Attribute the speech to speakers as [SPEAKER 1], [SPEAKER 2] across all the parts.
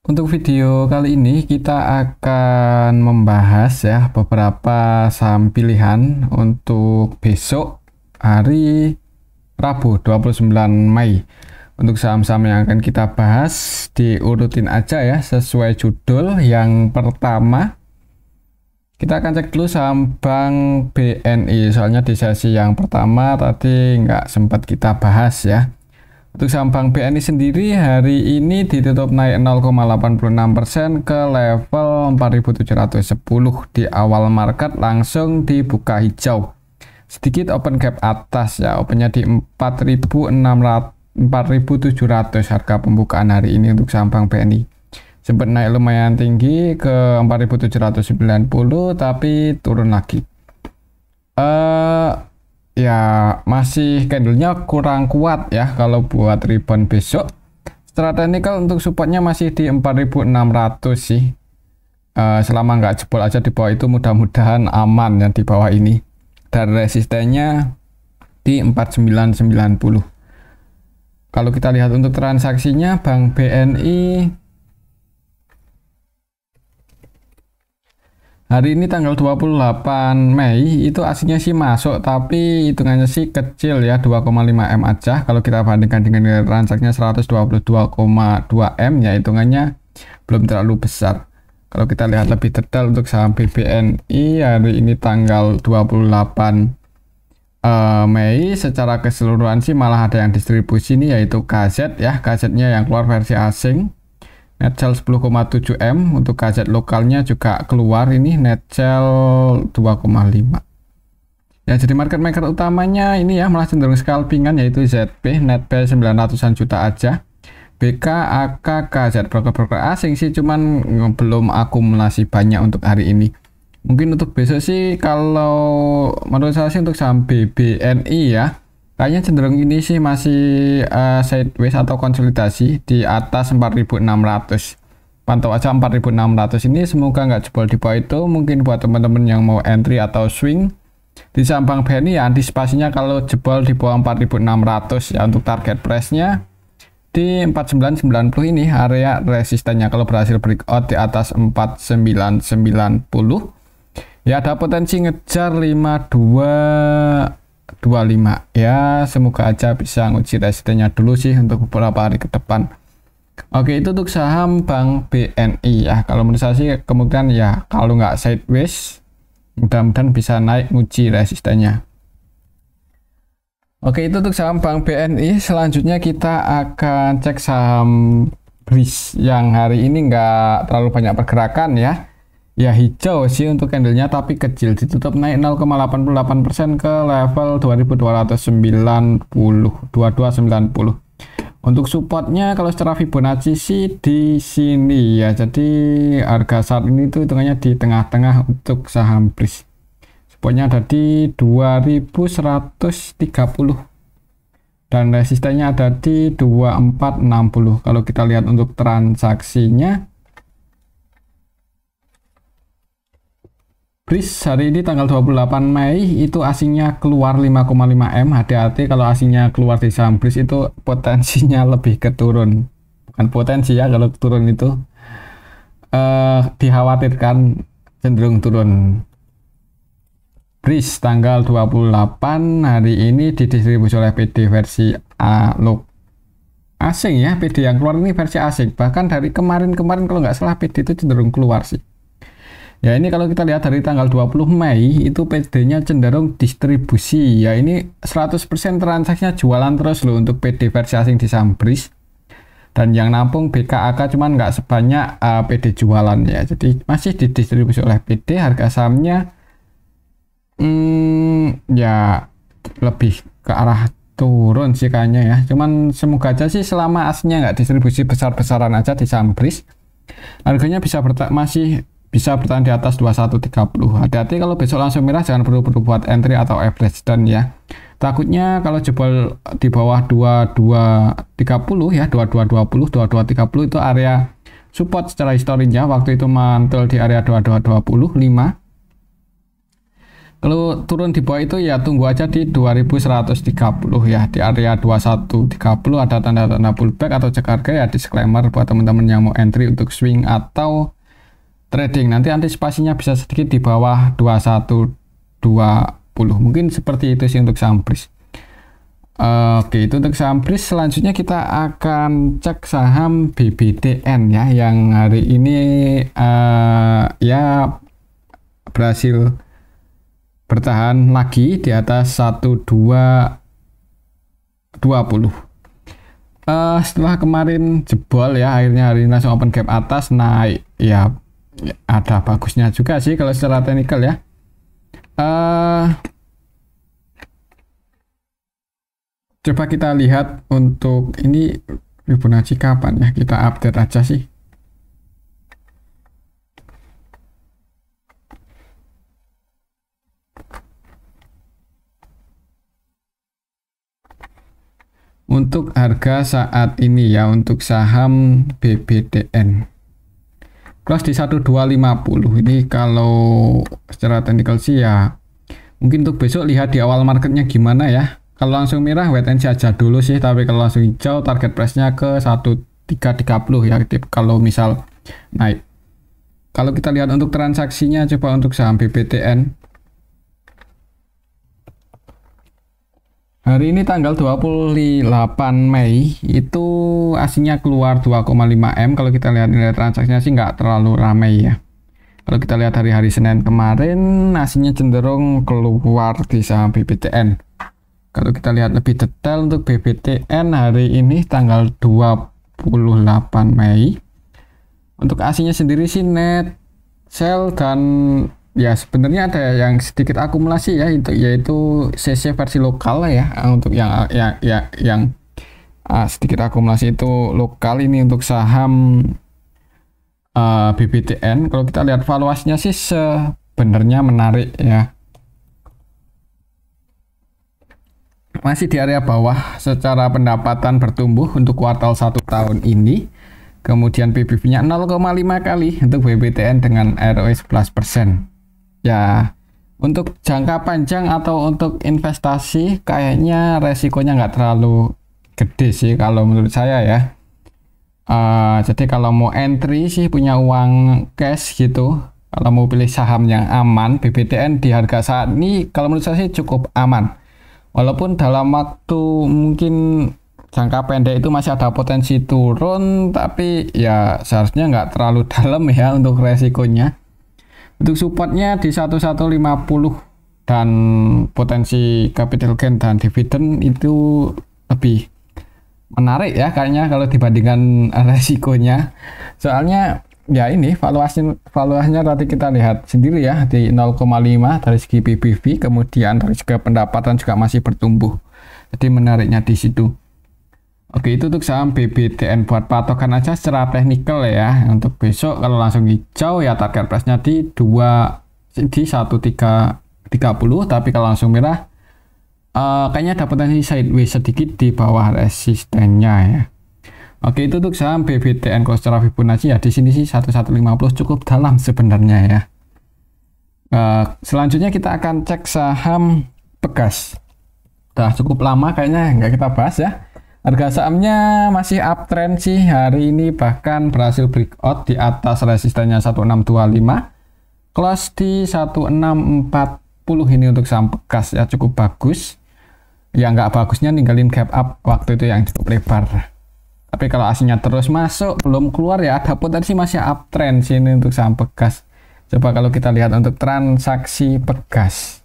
[SPEAKER 1] Untuk video kali ini kita akan membahas ya beberapa saham pilihan untuk besok hari Rabu 29 Mei. Untuk saham-saham yang akan kita bahas diurutin aja ya sesuai judul. Yang pertama kita akan cek dulu saham Bank BNI, soalnya di sesi yang pertama tadi nggak sempat kita bahas ya. Untuk saham Bank BNI sendiri hari ini ditutup naik 0,86% ke level 4.710. Di awal market langsung dibuka hijau. Sedikit open gap atas ya, opennya di 4.700 harga pembukaan hari ini untuk saham Bank BNI. Sempat naik lumayan tinggi ke 4.790 tapi turun lagi. Ya masih candlenya kurang kuat ya kalau buat rebound besok. Secara teknikal untuk supportnya masih di 4.600 sih. Selama nggak jebol aja di bawah itu mudah-mudahan aman ya di bawah ini. Dan resistennya di 4990. Kalau kita lihat untuk transaksinya Bank BNI hari ini tanggal 28 Mei itu aslinya sih masuk, tapi hitungannya sih kecil ya, 2,5 M aja. Kalau kita bandingkan dengan nilai transaksinya 122,2 M ya, hitungannya belum terlalu besar. Kalau kita lihat lebih detail untuk saham BBNI hari ini tanggal 28 Mei secara keseluruhan sih malah ada yang distribusi nih, yaitu KZ ya, KZ-nya yang keluar versi asing. Net sell 10,7 M, untuk KZ lokalnya juga keluar ini net sell 2,5. Ya, jadi market maker utamanya ini ya malah cenderung scalpingan, yaitu ZP, net buy 900-an juta aja. BK, AK, KZ, broker-broker asing sih cuman belum akumulasi banyak untuk hari ini. Mungkin untuk besok sih kalau menurut saya sih untuk saham BBNI ya kayaknya cenderung ini sih masih sideways atau konsolidasi di atas 4.600. Pantau aja 4.600 ini, semoga nggak jebol di bawah itu. Mungkin buat teman-teman yang mau entry atau swing di saham Bank BNI ya antisipasinya kalau jebol di bawah 4.600 ya. Untuk target price-nya di 4990 ini area resistennya. Kalau berhasil breakout di atas 4990 ya ada potensi ngejar 5225 ya, semoga aja bisa nguji resistennya dulu sih untuk beberapa hari ke depan. Oke, itu untuk saham Bank BNI ya. Kalau menurut saya sih kemungkinan ya kalau nggak sideways mudah-mudahan bisa naik nguji resistennya. Oke, itu untuk saham Bank BNI. Selanjutnya kita akan cek saham BRIS yang hari ini nggak terlalu banyak pergerakan ya. Ya hijau sih untuk candlenya tapi kecil, ditutup naik 0,88% ke level 2290. Untuk supportnya kalau secara Fibonacci sih di sini ya. Jadi harga saat ini tuh hitungannya di tengah-tengah untuk saham BRIS. Supportnya ada di 2130 dan resistennya ada di 2460. Kalau kita lihat untuk transaksinya BRIS hari ini tanggal 28 Mei itu asingnya keluar 5,5 M. Hati-hati kalau asingnya keluar di saham BRIS itu potensinya lebih ke turun. Bukan potensi ya, kalau turun itu dikhawatirkan cenderung turun. BRIS tanggal 28 hari ini didistribusi oleh PD versi asing ya. PD yang keluar ini versi asing. Bahkan dari kemarin-kemarin kalau nggak salah PD itu cenderung keluar sih. Ya ini kalau kita lihat dari tanggal 20 Mei itu PD-nya cenderung distribusi ya, ini 100% transaksinya jualan terus loh untuk PD versi asing di saham BRIS. Dan yang nampung BKAK cuman nggak sebanyak PD jualan ya, jadi masih didistribusi oleh PD. Harga sahamnya ya lebih ke arah turun sih kayaknya ya, cuman semoga aja sih selama aslinya nggak distribusi besar-besaran aja di saham BRIS, harganya masih bisa bertahan di atas 2130. Hati-hati kalau besok langsung merah, jangan perlu buat entry atau average down ya. Takutnya kalau jebol di bawah 2230 ya, 2220, 2230 itu area support secara historinya. Waktu itu mantul di area 2225. Kalau turun di bawah itu ya tunggu aja di 2130 ya, di area 2130 ada tanda-tanda pullback atau cek harga ya, disclaimer buat teman-teman yang mau entry untuk swing atau trading. Nanti antisipasinya bisa sedikit di bawah 2120. Mungkin seperti itu sih untuk saham BRIS. Oke, itu untuk saham BRIS. Selanjutnya kita akan cek saham BBTN ya, yang hari ini ya berhasil bertahan lagi di atas 1220. Setelah kemarin jebol ya, akhirnya hari ini langsung open gap atas naik ya, ada bagusnya juga sih kalau secara teknikal ya. Coba kita lihat untuk ini Fibonacci kapan ya, kita update aja sih. Untuk harga saat ini ya, untuk saham BBTN close di 1250. Ini kalau secara teknikal sih ya, mungkin untuk besok lihat di awal marketnya gimana ya. Kalau langsung merah wait and see aja dulu sih, tapi kalau langsung hijau target price-nya ke 1330 ya, kalau misal naik. Kalau kita lihat untuk transaksinya, coba untuk saham BBTN hari ini tanggal 28 Mei itu aslinya keluar 2,5 M. Kalau kita lihat nilai transaksinya sih nggak terlalu ramai ya. Kalau kita lihat hari-hari Senin kemarin aslinya cenderung keluar di saham BBTN. Kalau kita lihat lebih detail untuk BBTN hari ini tanggal 28 Mei. Untuk aslinya sendiri sih net sell dan ya sebenarnya ada yang sedikit akumulasi ya, itu yaitu CC versi lokal lah ya, untuk yang sedikit akumulasi itu lokal ini untuk saham BBTN. Kalau kita lihat valuasinya sih sebenarnya menarik ya, masih di area bawah secara pendapatan bertumbuh untuk kuartal 1 tahun ini. Kemudian PBV-nya 0,5 kali untuk BBTN dengan ROE 11%. Ya, untuk jangka panjang atau untuk investasi kayaknya resikonya nggak terlalu gede sih kalau menurut saya ya. Jadi kalau mau entry sih punya uang cash gitu, kalau mau pilih saham yang aman, BBTN di harga saat ini kalau menurut saya sih cukup aman. Walaupun dalam waktu mungkin jangka pendek itu masih ada potensi turun, tapi ya seharusnya nggak terlalu dalam ya untuk resikonya. Untuk supportnya di 1150 dan potensi capital gain dan dividen itu lebih menarik ya kayaknya kalau dibandingkan resikonya. Soalnya ya ini valuasinya tadi kita lihat sendiri ya di 0,5 dari segi PBV, kemudian dari segi pendapatan juga masih bertumbuh. Jadi menariknya di situ. Oke, itu untuk saham BBTN buat patokan aja secara teknikal ya. Untuk besok kalau langsung hijau ya target price-nya di 1330, tapi kalau langsung merah kayaknya ada potensi sideways sedikit di bawah resistennya ya. Oke, itu untuk saham BBTN. Kalau secara Fibonacci ya di sini sih 1150 cukup dalam sebenarnya ya. Selanjutnya kita akan cek saham Pegas. Udah cukup lama kayaknya nggak kita bahas ya. Harga sahamnya masih uptrend sih hari ini, bahkan berhasil breakout di atas resistennya 1625, close di 1640 ini untuk saham Pegas ya, cukup bagus. Ya nggak bagusnya ninggalin gap up waktu itu yang cukup lebar. Tapi kalau aslinya terus masuk belum keluar ya ada potensi masih uptrend sini untuk saham Pegas. Coba kalau kita lihat untuk transaksi Pegas.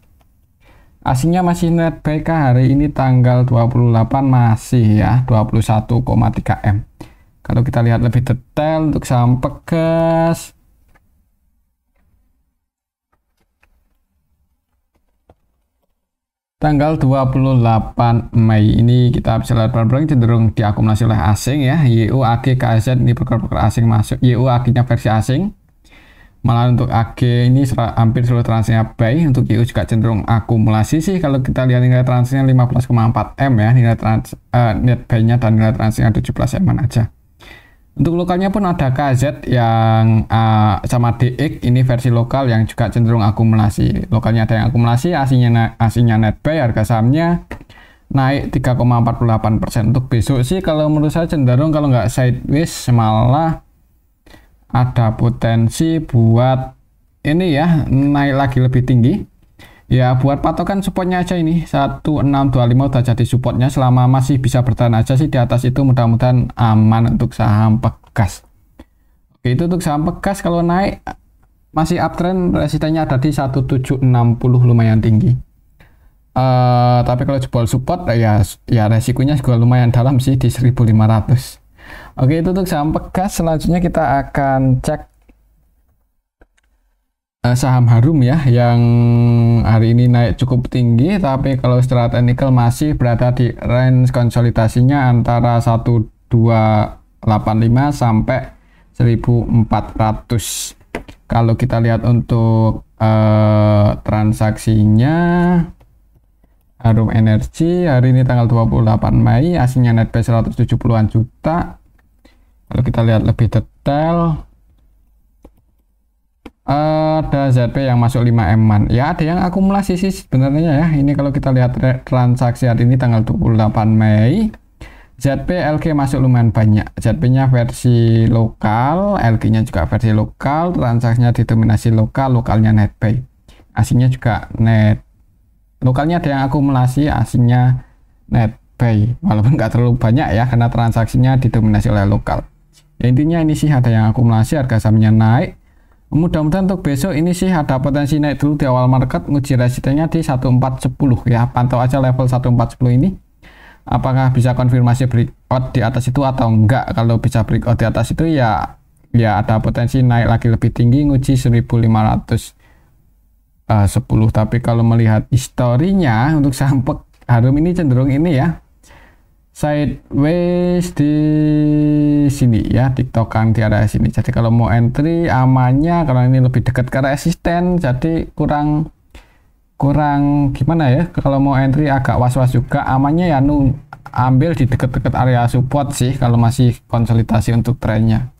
[SPEAKER 1] Aslinya masih net buy hari ini tanggal 28 masih ya 21,3 M. Kalau kita lihat lebih detail untuk saham Pegas, tanggal 28 Mei ini kita bisa lihat barang-barang cenderung diakumulasi oleh asing ya. YU, AG, KZ ini broker-broker asing masuk. YU AG-nya versi asing. Malah untuk AG ini hampir seluruh transaksinya buy. Untuk YU juga cenderung akumulasi sih. Kalau kita lihat nilai transaksinya 15,4 M ya, nilai net buy-nya dan nilai transaksinya 17 M aja. Untuk lokalnya pun ada KZ yang sama DX, ini versi lokal yang juga cenderung akumulasi. Lokalnya ada yang akumulasi, aslinya netbuy, harga sahamnya naik 3,48%. Untuk besok sih kalau menurut saya cenderung kalau nggak sideways malah ada potensi buat ini ya naik lagi lebih tinggi. Ya buat patokan supportnya aja ini 1625 udah jadi supportnya, selama masih bisa bertahan aja sih di atas itu mudah-mudahan aman untuk saham Pegas. Oke, itu untuk saham Pegas. Kalau naik masih uptrend, resistennya ada di 1760, lumayan tinggi. Tapi kalau jebol support ya resikonya juga lumayan dalam sih di 1500. Oke, itu untuk saham Pegas. Selanjutnya kita akan cek saham Harum ya, yang hari ini naik cukup tinggi, tapi kalau secara teknikal masih berada di range konsolidasinya antara 1285 sampai 1400. Kalau kita lihat untuk transaksinya, Harum Energi hari ini tanggal 28 Mei, aslinya netbuy 170-an juta. Kalau kita lihat lebih detail, ada ZP yang masuk 5M-an. Ya ada yang akumulasi sih sebenarnya ya. Ini kalau kita lihat transaksi hari ini tanggal 28 Mei, ZP LG masuk lumayan banyak. ZP-nya versi lokal, LG-nya juga versi lokal, transaksinya didominasi lokal, lokalnya netbuy. Aslinya juga net. Lokalnya ada yang akumulasi, aslinya netbuy. Walaupun nggak terlalu banyak ya, karena transaksinya didominasi oleh lokal. Ya, intinya ini sih ada yang akumulasi, harga sahamnya naik. Mudah-mudahan untuk besok ini sih ada potensi naik dulu di awal market, nguji resistennya di 1410 ya. Pantau aja level 1410 ini. Apakah bisa konfirmasi breakout di atas itu atau enggak. Kalau bisa breakout di atas itu ya ada potensi naik lagi lebih tinggi, nguji 1510. Tapi kalau melihat historinya untuk saham Harum ini cenderung ini ya sideways di sini ya, tiktokan di area sini. Jadi kalau mau entry amannya karena ini lebih dekat ke resisten, jadi kurang gimana ya, kalau mau entry agak was-was juga. Amannya ya ambil di dekat-dekat area support sih kalau masih konsolidasi untuk trennya.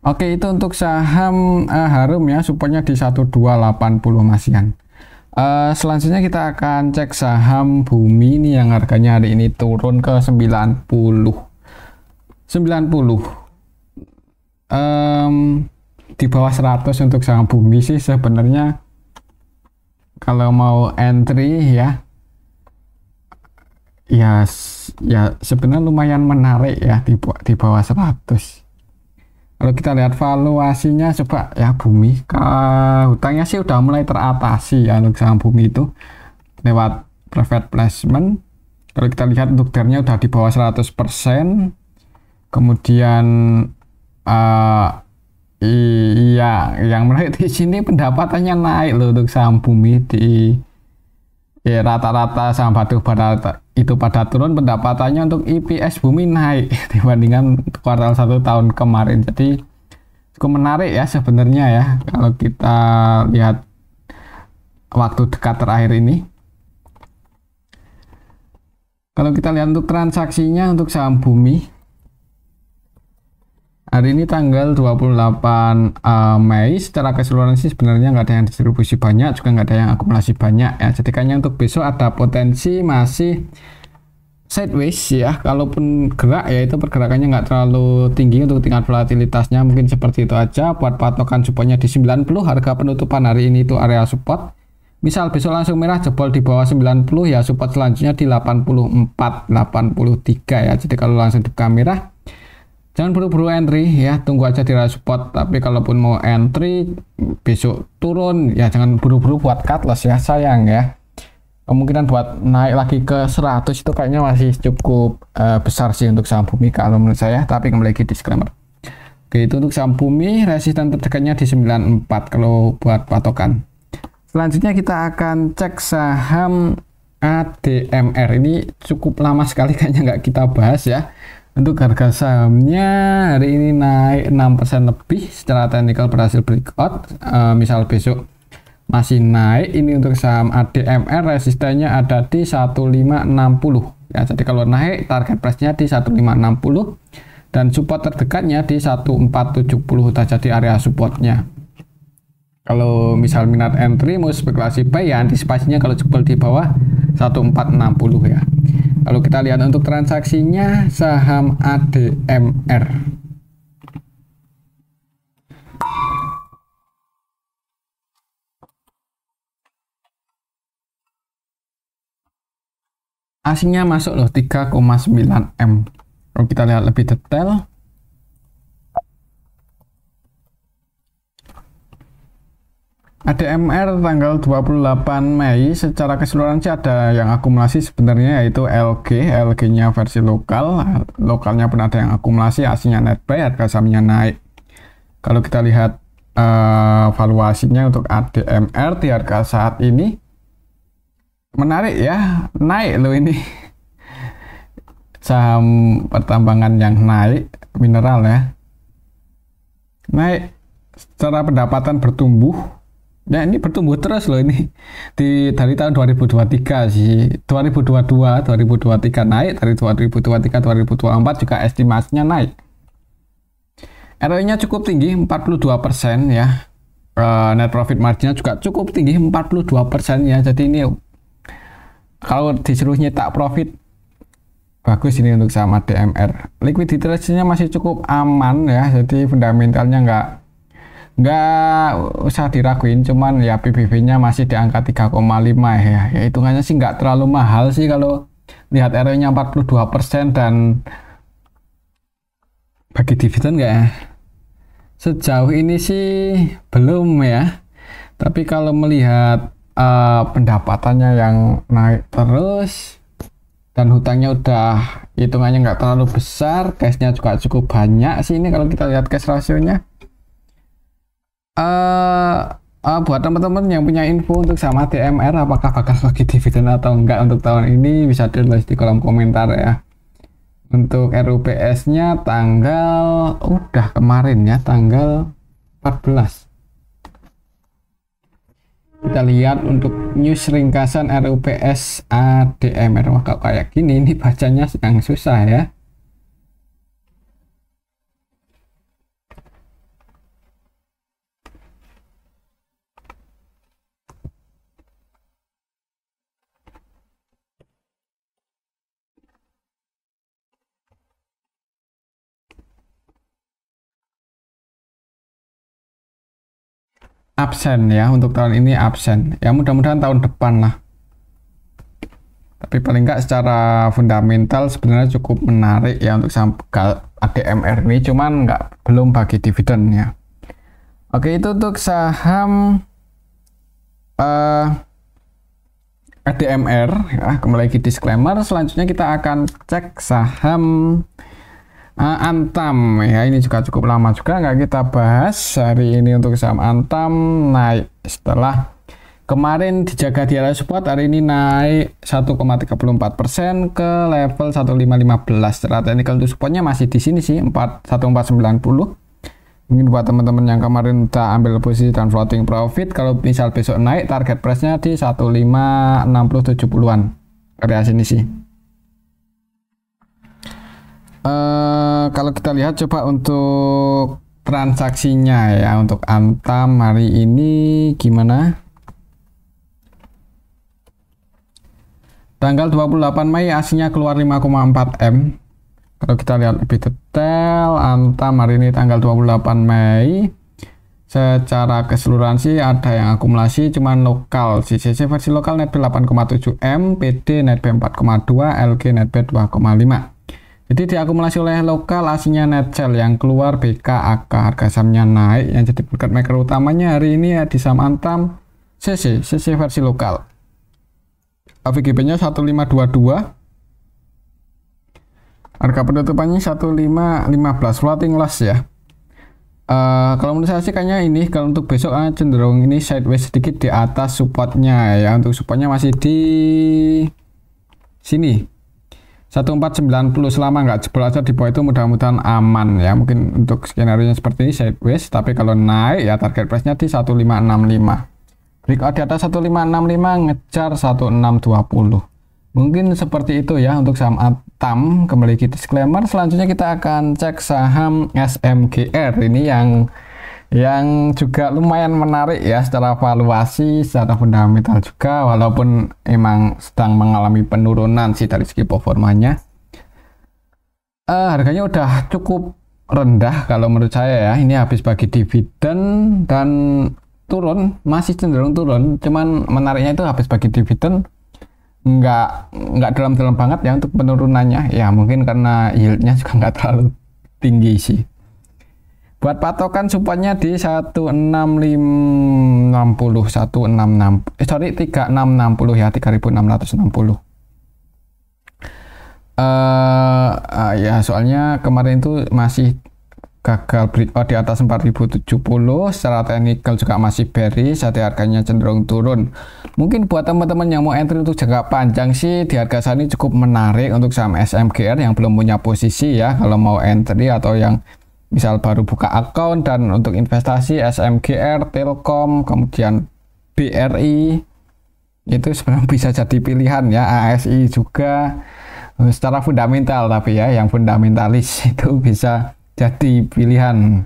[SPEAKER 1] Oke, itu untuk saham Harum ya, supportnya di 1280 masihan. Selanjutnya kita akan cek saham Bumi ini yang harganya hari ini turun ke 90. Di bawah 100 untuk saham Bumi sih sebenarnya kalau mau entry ya sebenarnya lumayan menarik ya di bawah 100. Kalau kita lihat valuasinya coba ya, Bumi hutangnya sih udah mulai teratasi ya untuk saham Bumi itu lewat private placement. Kalau kita lihat untuk DER-nya udah di bawah 100%. Kemudian iya yang menarik di sini pendapatannya naik loh untuk saham Bumi. Di rata-rata saham batu bara itu pada turun, pendapatannya untuk EPS Bumi naik dibandingkan kuartal 1 tahun kemarin. Jadi cukup menarik ya sebenarnya ya kalau kita lihat waktu dekat terakhir ini. Kalau kita lihat untuk transaksinya untuk saham Bumi hari ini tanggal 28 Mei, secara keseluruhan sih sebenarnya nggak ada yang distribusi banyak, juga nggak ada yang akumulasi banyak ya. Jadi kayaknya untuk besok ada potensi masih sideways ya. Kalaupun gerak ya itu pergerakannya nggak terlalu tinggi, untuk tingkat volatilitasnya mungkin seperti itu aja. Buat patokan supportnya di 90, harga penutupan hari ini itu area support. Misal besok langsung merah jebol di bawah 90 ya, support selanjutnya di 84, 83 ya. Jadi kalau langsung dibuka merah jangan buru-buru entry ya, tunggu aja di area support. Tapi kalaupun mau entry besok turun ya jangan buru-buru buat cut loss ya, sayang ya. Kemungkinan buat naik lagi ke 100 itu kayaknya masih cukup besar sih untuk saham Bumi kalau menurut saya. Tapi kembali lagi disclaimer. Oke, itu untuk saham Bumi, resisten terdekatnya di 94 kalau buat patokan. Selanjutnya kita akan cek saham ADMR. Ini cukup lama sekali kayaknya nggak kita bahas ya. Untuk harga sahamnya hari ini naik 6% lebih, secara teknikal berhasil breakout. Misal besok masih naik, ini untuk saham ADMR resistennya ada di 1560 ya. Jadi kalau naik target price-nya di 1560 dan support terdekatnya di 1470 tadi area supportnya. Kalau misal minat entry mau spekulasi buy ya antisipasinya kalau jebol di bawah 1460 ya. Kalau kita lihat untuk transaksinya saham ADMR. Asingnya masuk loh 3,9 M. Kalau kita lihat lebih detail, ADMR tanggal 28 Mei secara keseluruhan sih ada yang akumulasi sebenarnya yaitu LG-nya versi lokal, lokalnya pun ada yang akumulasi, aslinya net buy, harga sahamnya naik. Kalau kita lihat valuasinya untuk ADMR di harga saat ini menarik ya, naik loh ini. Saham pertambangan yang naik, mineral ya. Naik secara pendapatan bertumbuh. Ya ini bertumbuh terus loh ini dari tahun 2023 sih, 2022 2023 naik, dari 2023 2024 juga estimasinya naik. ROE-nya cukup tinggi 42% ya. Net profit marginnya juga cukup tinggi 42% ya. Jadi ini kalau disuruh nyetak profit bagus ini untuk saham ADMR. Likuiditasnya masih cukup aman ya. Jadi fundamentalnya nggak usah diraguin, cuman ya PBV-nya masih di angka 3,5 ya. Ya hitungannya sih nggak terlalu mahal sih kalau lihat ROE-nya 42% dan bagi dividen nggak ya? Sejauh ini sih belum ya. Tapi kalau melihat pendapatannya yang naik terus dan hutangnya udah hitungannya nggak terlalu besar, cashnya juga cukup banyak sih ini kalau kita lihat cash rasionya. Buat teman-teman yang punya info untuk saham ADMR apakah bakal bagi dividen atau enggak untuk tahun ini bisa ditulis di kolom komentar ya. Untuk RUPS-nya tanggal udah kemarin ya, tanggal 14. Kita lihat untuk news ringkasan RUPS ADMR. Wah, kalau kayak gini ini bacanya sedang susah ya. Absen ya, untuk tahun ini absen ya, mudah-mudahan tahun depan lah. Tapi paling nggak secara fundamental sebenarnya cukup menarik ya untuk saham ADMR ini, cuman belum bagi dividen ya. Oke, itu untuk saham ADMR ya. Kembali lagi disclaimer, selanjutnya kita akan cek saham Antam ya, ini juga cukup lama juga nggak kita bahas hari ini. Untuk saham Antam naik setelah kemarin dijaga di area support, hari ini naik 1,34% ke level 1515. Secara teknikal untuk supportnya masih di sini sih 1490. Mungkin buat teman-teman yang kemarin udah ambil posisi dan floating profit, kalau misal besok naik target price-nya di 1560-70-an area sini sih. Kalau kita lihat coba untuk transaksinya ya, untuk Antam hari ini gimana? Tanggal 28 Mei aslinya keluar 5,4 M. Kalau kita lihat lebih detail, Antam hari ini tanggal 28 Mei secara keseluruhan sih ada yang akumulasi cuman lokal. CCC versi lokal net B 8,7 M, PD net B 4,2, LG net B 2,5. Jadi diakumulasi oleh lokal, aslinya net sell yang keluar BKAK, harga sahamnya naik. Yang jadi market maker utamanya hari ini ya di saham Antam CC versi lokal. AVGB-nya 1522. Harga penutupannya 1515, floating loss ya. Kalau menurut saya sih kayaknya ini kalau untuk besok cenderung ini sideways sedikit di atas supportnya ya. Untuk supportnya masih di sini 1490, selama nggak jebol aja di bawah itu mudah-mudahan aman ya. Mungkin untuk skenario seperti ini sideways, tapi kalau naik ya target price nya di 1565. Breakout di atas 1565 ngejar 1620. Mungkin seperti itu ya untuk saham hitam. Kembali ke disclaimer. Selanjutnya kita akan cek saham SMGR ini yang juga lumayan menarik ya secara valuasi, secara fundamental juga, walaupun emang sedang mengalami penurunan sih dari segi performanya. Harganya udah cukup rendah kalau menurut saya ya. Ini habis bagi dividen dan turun, masih cenderung turun. Cuman menariknya itu habis bagi dividen nggak dalam-dalam banget ya untuk penurunannya. Ya mungkin karena yieldnya juga nggak terlalu tinggi sih. Buat patokan supportnya di 3660, 3660 ya, 3660. Ya soalnya kemarin itu masih gagal breakout di atas 4070, secara teknikal juga masih bearish, jadi harganya cenderung turun. Mungkin buat teman-teman yang mau entry untuk jangka panjang sih di harga saat ini cukup menarik untuk saham SMGR yang belum punya posisi ya, kalau mau entry atau yang misal baru buka account. Dan untuk investasi SMGR, Telkom, kemudian BRI itu sebenarnya bisa jadi pilihan ya, ASI juga secara fundamental, tapi ya yang fundamentalis itu bisa jadi pilihan.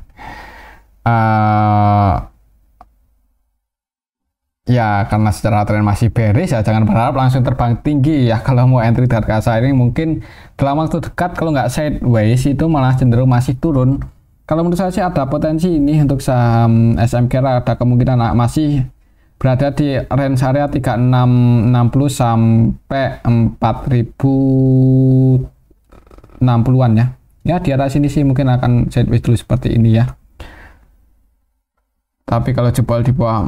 [SPEAKER 1] Ya karena secara tren masih bearish ya, jangan berharap langsung terbang tinggi ya kalau mau entry di harga saat ini. Mungkin dalam waktu dekat kalau nggak sideways itu malah cenderung masih turun. Kalau menurut saya sih ada potensi ini untuk saham SMGR, ada kemungkinan masih berada di range area 3660 sampai 4060-an ya. Ya di atas ini sih mungkin akan sideways dulu seperti ini ya. Tapi kalau jebol di bawah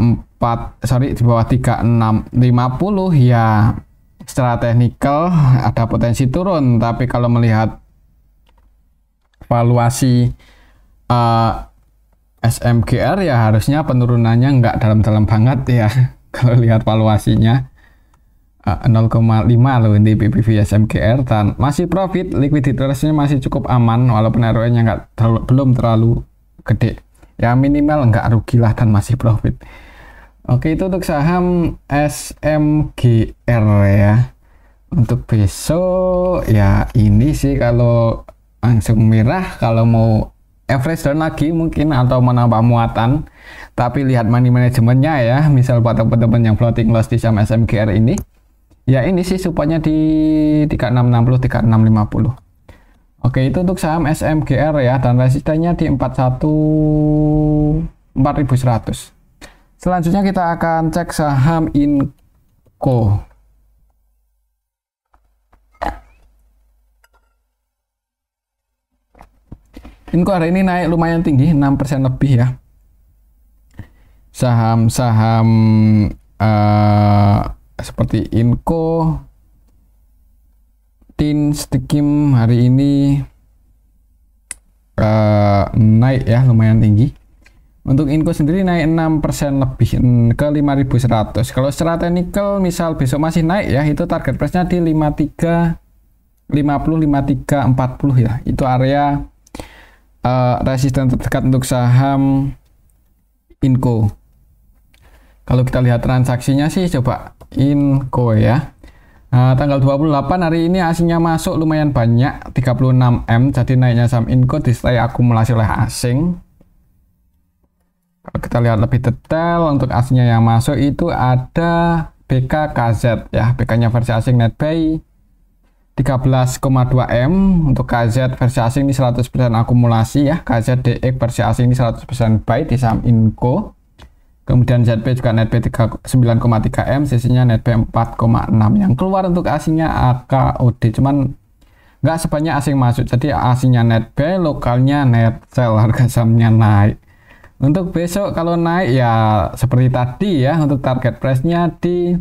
[SPEAKER 1] 3650 ya secara teknikal ada potensi turun. Tapi kalau melihat valuasi SMGR ya harusnya penurunannya nggak dalam-dalam banget ya. Kalau lihat valuasinya 0,5 loh di PBV SMGR, dan masih profit, likuiditasnya masih cukup aman walaupun ROE-nya belum terlalu gede. Ya minimal nggak rugi lah dan masih profit. Oke, itu untuk saham SMGR ya. Untuk besok ya ini sih kalau langsung merah, kalau mau average down lagi mungkin atau menambah muatan. Tapi lihat money manajemennya ya, misal buat teman-teman yang floating loss di saham SMGR ini, ya ini sih supportnya di 3660, 3650. Oke, itu untuk saham SMGR ya, dan resistennya di 4100. Selanjutnya kita akan cek saham Inco. Inco hari ini naik lumayan tinggi, 6% lebih ya. Saham-saham seperti Inco, Tin, Stikim hari ini naik ya, lumayan tinggi. Untuk Inco sendiri naik 6% lebih ke 5100. Kalau secara teknikal misal besok masih naik ya, itu target price-nya di 5350, 5340 ya. Itu area resisten terdekat untuk saham Inco. Kalau kita lihat transaksinya sih, coba Inco ya. Tanggal 28 hari ini asingnya masuk lumayan banyak, 36M. Jadi naiknya saham Inco disertai akumulasi oleh asing. Kalau kita lihat lebih detail, untuk asingnya yang masuk itu ada BKKZ ya. BK-nya versi asing netbuy 13,2M. Untuk KZ versi asing ini 100% akumulasi ya. KZDX versi asing ini 100% buy di saham Inco. Kemudian ZP juga netbuy 9,3M, sisinya netbuy 4,6. Yang keluar untuk asingnya AKOD, cuman nggak sebanyak asing masuk. Jadi asingnya netbuy, lokalnya net sell, harga sahamnya naik. Untuk besok kalau naik ya seperti tadi ya, untuk target price-nya di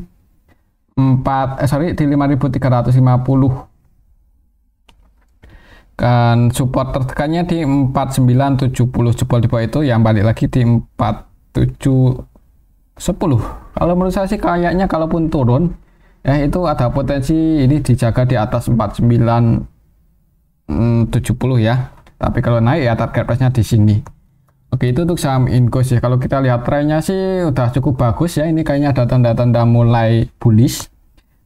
[SPEAKER 1] 5350. Kan support tertekannya di 4970, jebol di bawah itu yang balik lagi di 4710. Kalau menurut saya sih kayaknya kalaupun turun ya itu ada potensi ini dijaga di atas 4970 ya. Tapi kalau naik ya target price-nya di sini. Oke, itu untuk saham Inco sih. Kalau kita lihat trennya sih udah cukup bagus ya. Ini kayaknya ada tanda-tanda mulai bullish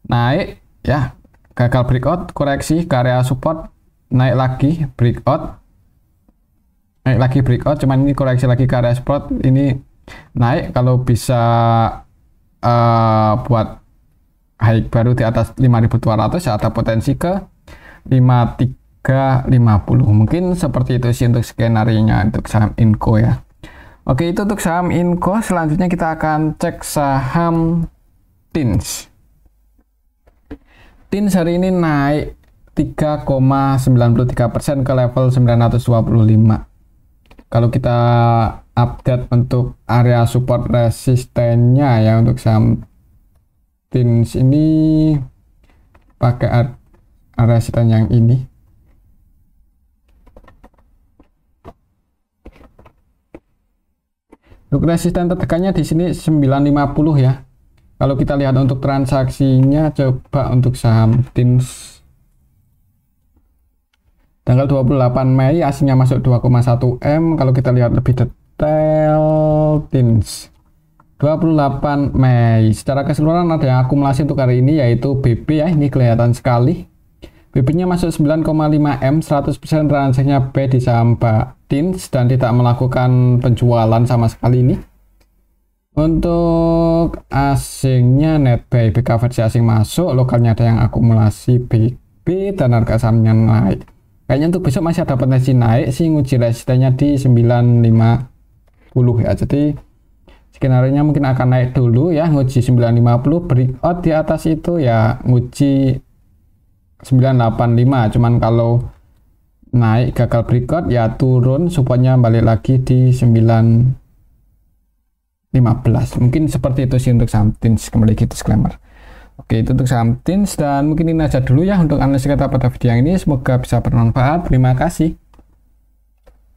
[SPEAKER 1] naik ya. gagal breakout, koreksi ke area support, naik lagi breakout, naik lagi breakout, cuman ini koreksi lagi ke area support, ini naik. Kalau bisa buat high baru di atas 5.200 ya ada potensi ke 5350. Mungkin seperti itu sih untuk skenario nya untuk saham Inco ya. Oke, itu untuk saham Inco. Selanjutnya kita akan cek saham TINS. TINS hari ini naik 3,93% ke level 925. Kalau kita update untuk area support resistennya ya untuk saham TINS ini pakai area resisten yang ini. Untuk resisten tertekannya di sini 950 ya. Kalau kita lihat untuk transaksinya, coba untuk saham TINS tanggal 28 Mei aslinya masuk 2,1 M. Kalau kita lihat lebih detail TINS 28 Mei secara keseluruhan ada yang akumulasi untuk hari ini yaitu BB ya, ini kelihatan sekali. BB nya masuk 9,5 M, 100% transaksinya B di saham TINS dan tidak melakukan penjualan sama sekali ini. Untuk asingnya net buy, BK versi asing masuk, lokalnya ada yang akumulasi BB dan harga sahamnya naik. Kayaknya untuk besok masih ada potensi naik sih, nguji resistennya di 950 ya. Jadi skenario-nya mungkin akan naik dulu ya, nguji 950, breakout di atas itu ya nguji 985. Cuman kalau naik gagal breakout ya turun, supportnya balik lagi di 915. Mungkin seperti itu sih untuk saham TINS. Kembali ke disclaimer. Oke, itu untuk saham TINS dan mungkin ini aja dulu ya untuk analisis kita pada video yang ini. Semoga bisa bermanfaat. Terima kasih.